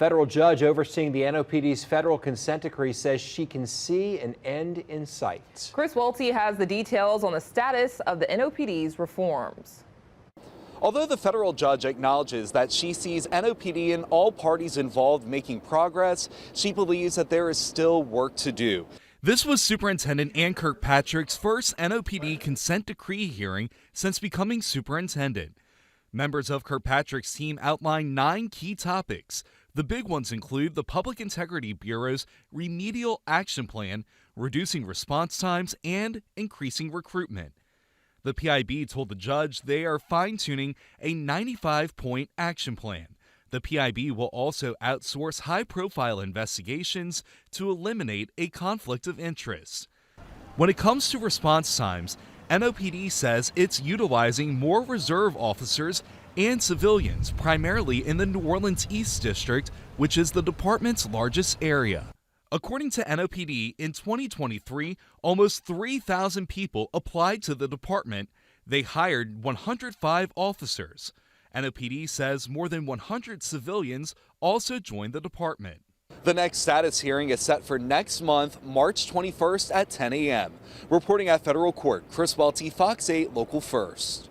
Federal judge overseeing the NOPD's federal consent decree says she can see an end in sight. Chris Welty has the details on the status of the NOPD's reforms. Although the federal judge acknowledges that she sees NOPD and all parties involved making progress, she believes that there is still work to do. This was Superintendent Ann Kirkpatrick's first NOPD consent decree hearing since becoming superintendent. Members of Kirkpatrick's team outlined 9 key topics. The big ones include the Public Integrity Bureau's remedial action plan, reducing response times, and increasing recruitment. The PIB told the judge they are fine-tuning a 95-point action plan. The PIB will also outsource high-profile investigations to eliminate a conflict of interest. When it comes to response times, NOPD says it's utilizing more reserve officers and civilians, primarily in the New Orleans East District, which is the department's largest area. According to NOPD, in 2023, almost 3,000 people applied to the department. They hired 105 officers. NOPD says more than 100 civilians also joined the department. The next status hearing is set for next month, March 21st at 10 a.m. Reporting at Federal Court, Chris Welty, Fox 8 Local First.